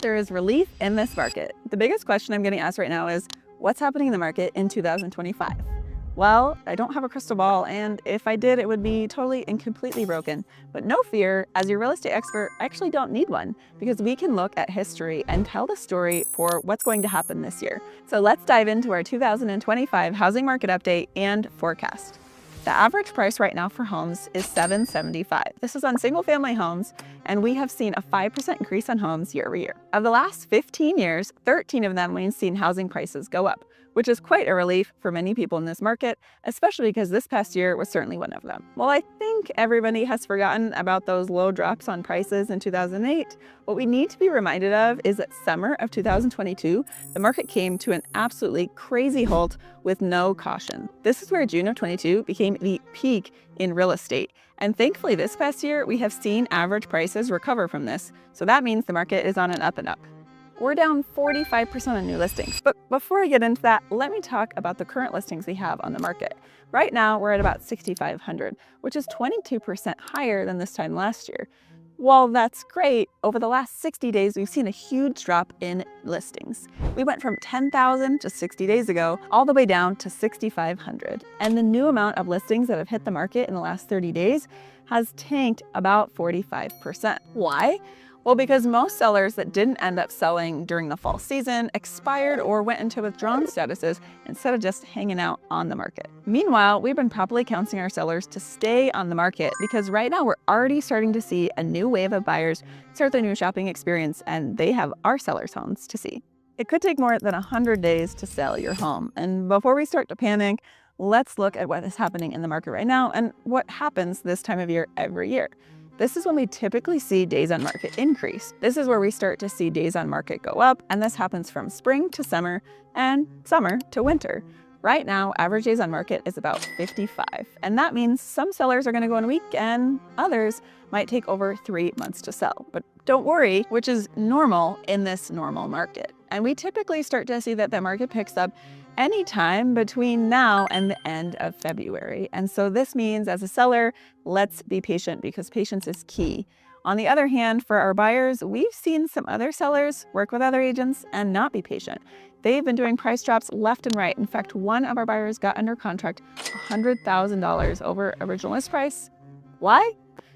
there is relief in this market. The biggest question I'm getting asked right now is, what's happening in the market in 2025? Well, I don't have a crystal ball, and if I did, it would be totally and completely broken. But no fear, as your real estate expert, I actually don't need one, because we can look at history and tell the story for what's going to happen this year. So let's dive into our 2025 housing market update and forecast. The average price right now for homes is $775. This is on single family homes, and we have seen a 5% increase on homes year over year. Of the last 15 years, 13 of them we've seen housing prices go up, which is quite a relief for many people in this market, especially because this past year was certainly one of them. Well, I think everybody has forgotten about those low drops on prices in 2008. What we need to be reminded of is that summer of 2022, the market came to an absolutely crazy halt with no caution. This is where June of 22 became the peak in real estate. And thankfully this past year, we have seen average prices recover from this. So that means the market is on an up and up. We're down 45% on new listings. But before I get into that, let me talk about the current listings we have on the market. Right now, we're at about 6,500, which is 22% higher than this time last year. While that's great, over the last 60 days, we've seen a huge drop in listings. We went from 10,000 just 60 days ago, all the way down to 6,500. And the new amount of listings that have hit the market in the last 30 days has tanked about 45%. Why? Well, because most sellers that didn't end up selling during the fall season expired or went into withdrawn statuses instead of just hanging out on the market. Meanwhile, we've been properly counseling our sellers to stay on the market because right now we're already starting to see a new wave of buyers start their new shopping experience, and they have our sellers' homes to see. It could take more than 100 days to sell your home. And before we start to panic, let's look at what is happening in the market right now and what happens this time of year every year. This is when we typically see days on market increase. This is where we start to see days on market go up, and this happens from spring to summer and summer to winter. Right now, average days on market is about 55, and that means some sellers are going to go in a week and others might take over 3 months to sell. But don't worry, which is normal in this normal market. And we typically start to see that the market picks up anytime between now and the end of February. And so this means, as a seller, let's be patient because patience is key. On the other hand, for our buyers, we've seen some other sellers work with other agents and not be patient. They've been doing price drops left and right. In fact, one of our buyers got under contract $100,000 over original list price. Why?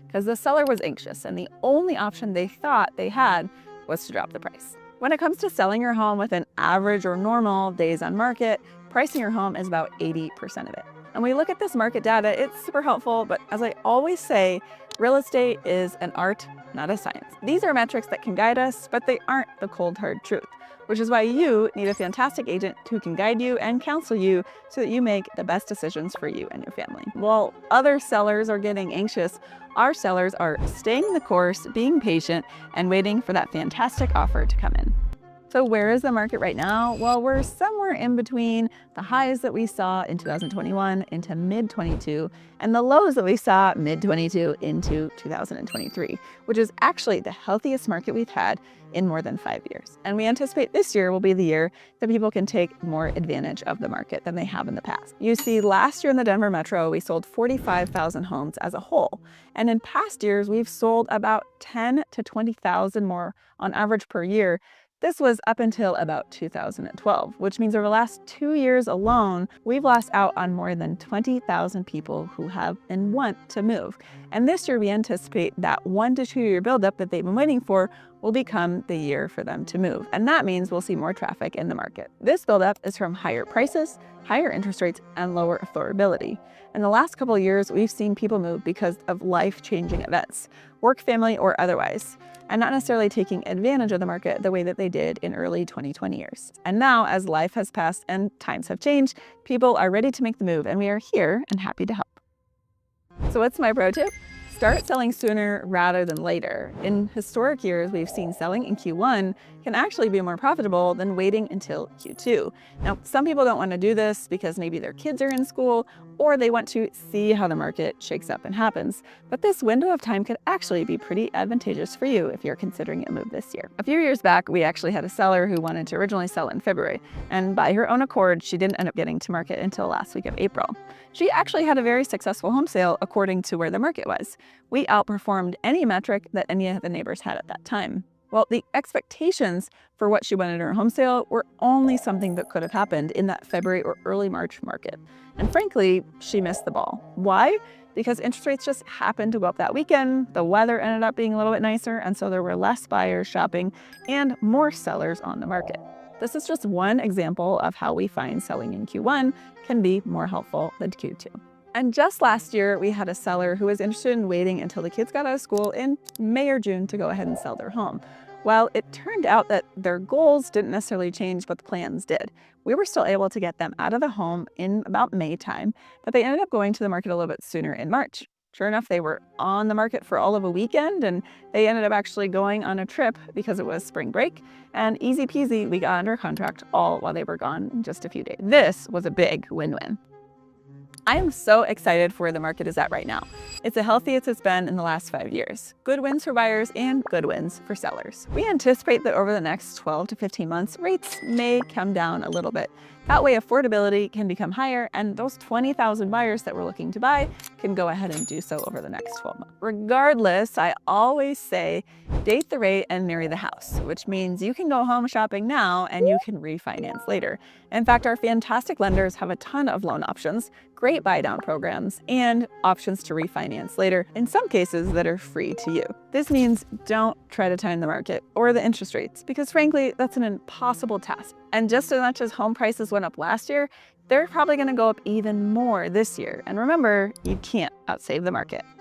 Because the seller was anxious, and the only option they thought they had was to drop the price. When it comes to selling your home with an average or normal days on market, pricing your home is about 80% of it. And we look at this market data, it's super helpful, but as I always say, real estate is an art, not a science. These are metrics that can guide us, but they aren't the cold hard truth, which is why you need a fantastic agent who can guide you and counsel you so that you make the best decisions for you and your family. While other sellers are getting anxious, our sellers are staying the course, being patient, and waiting for that fantastic offer to come in. So where is the market right now? Well, we're somewhere in between the highs that we saw in 2021 into mid-22 and the lows that we saw mid-22 into 2023, which is actually the healthiest market we've had in more than 5 years. And we anticipate this year will be the year that people can take more advantage of the market than they have in the past. You see, last year in the Denver Metro, we sold 45,000 homes as a whole. And in past years, we've sold about 10 to 20,000 more on average per year. This was up until about 2012, which means over the last 2 years alone, we've lost out on more than 20,000 people who have and want to move. And this year we anticipate that 1 to 2 year buildup that they've been waiting for will become the year for them to move. And that means we'll see more traffic in the market. This buildup is from higher prices, higher interest rates, and lower affordability. In the last couple of years, we've seen people move because of life-changing events, work, family, or otherwise, and not necessarily taking advantage of the market the way that they did in early 2020 years. And now, as life has passed and times have changed, people are ready to make the move, and we are here and happy to help. So what's my pro tip? Start selling sooner rather than later. In historic years, we've seen selling in Q1 can actually be more profitable than waiting until Q2. Now, some people don't want to do this because maybe their kids are in school or they want to see how the market shakes up and happens. But this window of time could actually be pretty advantageous for you if you're considering a move this year. A few years back, we actually had a seller who wanted to originally sell in February, and by her own accord, she didn't end up getting to market until last week of April. She actually had a very successful home sale according to where the market was. We outperformed any metric that any of the neighbors had at that time. Well, the expectations for what she wanted in her home sale were only something that could have happened in that February or early March market. And frankly, she missed the ball. Why? Because interest rates just happened to go up that weekend, the weather ended up being a little bit nicer, and so there were less buyers shopping and more sellers on the market. This is just one example of how we find selling in Q1 can be more helpful than Q2. And just last year, we had a seller who was interested in waiting until the kids got out of school in May or June to go ahead and sell their home. Well, it turned out that their goals didn't necessarily change, but the plans did. We were still able to get them out of the home in about May time, but they ended up going to the market a little bit sooner in March. Sure enough, they were on the market for all of a weekend, and they ended up actually going on a trip because it was spring break. And easy peasy, we got under contract all while they were gone in just a few days. This was a big win-win. I am so excited for where the market is at right now. It's the healthiest it's been in the last 5 years. Good wins for buyers and good wins for sellers. We anticipate that over the next 12 to 15 months, rates may come down a little bit. That way affordability can become higher, and those 20,000 buyers that were looking to buy can go ahead and do so over the next 12 months. Regardless, I always say date the rate and marry the house, which means you can go home shopping now and you can refinance later. In fact, our fantastic lenders have a ton of loan options, great buy down programs, and options to refinance later, in some cases that are free to you. This means don't try to time the market or the interest rates, because frankly, that's an impossible task. And just as much as home prices went up last year, they're probably going to go up even more this year. And remember, you can't outsave the market.